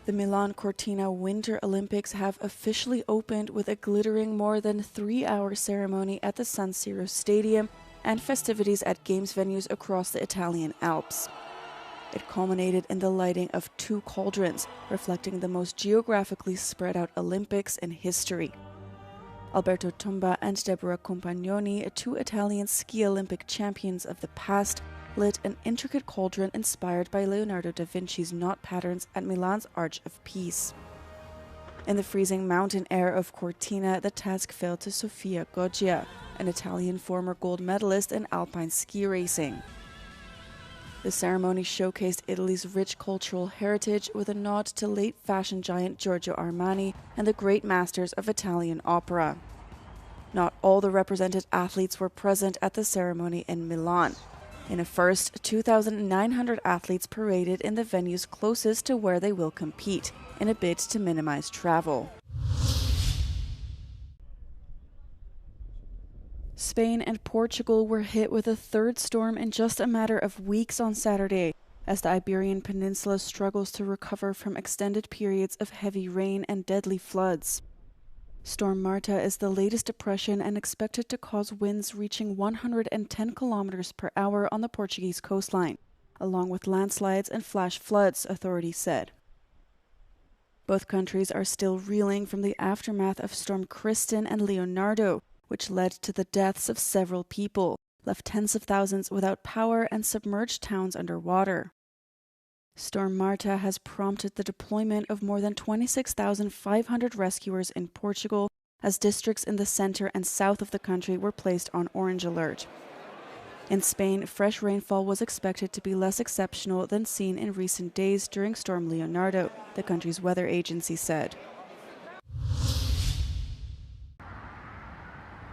The Milan-Cortina Winter Olympics have officially opened with a glittering more than 3-hour ceremony at the San Siro Stadium and festivities at games venues across the Italian Alps. It culminated in the lighting of 2 cauldrons, reflecting the most geographically spread out Olympics in history. Alberto Tomba and Deborah Compagnoni, 2 Italian ski Olympic champions of the past, lit an intricate cauldron inspired by Leonardo da Vinci's knot patterns at Milan's Arch of Peace. In the freezing mountain air of Cortina, the task fell to Sofia Goggia, an Italian former gold medalist in alpine ski racing. The ceremony showcased Italy's rich cultural heritage with a nod to late fashion giant Giorgio Armani and the great masters of Italian opera. Not all the represented athletes were present at the ceremony in Milan. In a first, 2,900 athletes paraded in the venues closest to where they will compete, in a bid to minimize travel. Spain and Portugal were hit with a 3rd storm in just a matter of weeks on Saturday, as the Iberian Peninsula struggles to recover from extended periods of heavy rain and deadly floods. Storm Marta is the latest depression and expected to cause winds reaching 110 kilometers per hour on the Portuguese coastline, along with landslides and flash floods, authorities said. Both countries are still reeling from the aftermath of Storm Kristen and Leonardo, which led to the deaths of several people, left tens of thousands without power, and submerged towns underwater. Storm Marta has prompted the deployment of more than 26,500 rescuers in Portugal, as districts in the center and south of the country were placed on orange alert. In Spain, fresh rainfall was expected to be less exceptional than seen in recent days during Storm Leonardo, the country's weather agency said.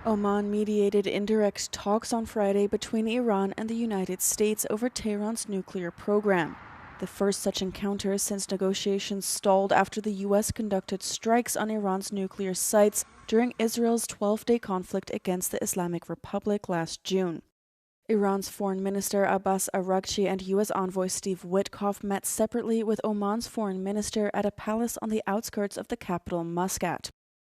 Oman mediated indirect talks on Friday between Iran and the United States over Tehran's nuclear program, the first such encounter since negotiations stalled after the U.S. conducted strikes on Iran's nuclear sites during Israel's 12-day conflict against the Islamic Republic last June. Iran's Foreign Minister Abbas Araghchi and U.S. envoy Steve Witkoff met separately with Oman's foreign minister at a palace on the outskirts of the capital, Muscat.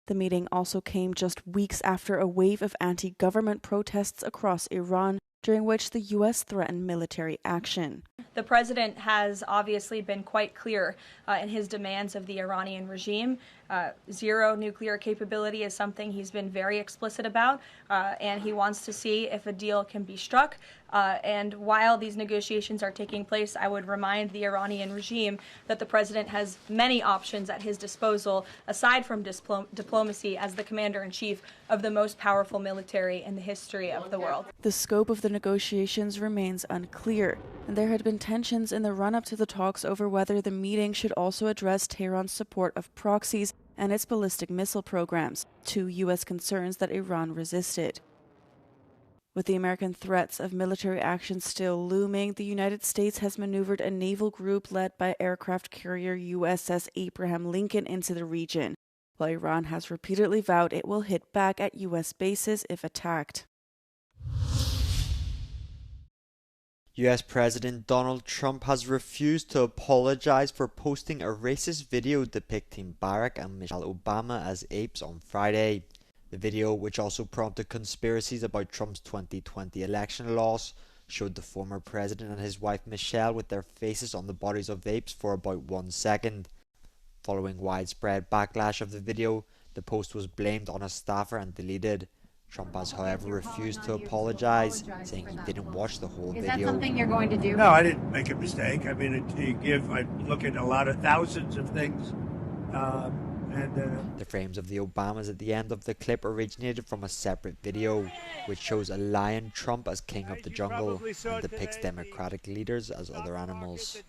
The meeting also came just weeks after a wave of anti-government protests across Iran, during which the U.S. threatened military action. The president has obviously been quite clear in his demands of the Iranian regime. Zero nuclear capability is something he's been very explicit about, and he wants to see if a deal can be struck. And while these negotiations are taking place, I would remind the Iranian regime that the president has many options at his disposal, aside from diplomacy, as the commander-in-chief of the most powerful military in the history of the world. The scope of the negotiations remains unclear, and there had been tensions in the run-up to the talks over whether the meeting should also address Tehran's support of proxies and its ballistic missile programs, 2 U.S. concerns that Iran resisted. With the American threats of military action still looming, the United States has maneuvered a naval group led by aircraft carrier USS Abraham Lincoln into the region, while Iran has repeatedly vowed it will hit back at U.S. bases if attacked. US President Donald Trump has refused to apologize for posting a racist video depicting Barack and Michelle Obama as apes on Friday. The video, which also prompted conspiracies about Trump's 2020 election loss, showed the former president and his wife Michelle with their faces on the bodies of apes for about 1 second. Following widespread backlash of the video, the post was blamed on a staffer and deleted. Trump has, however, refused to apologize, saying he didn't watch the whole video. Is that something you're going to do? No, I didn't make a mistake. I mean, I look at a lot of thousands of things. The frames of the Obamas at the end of the clip originated from a separate video, which shows a lion Trump as king of the jungle and depicts Democratic leaders as other animals.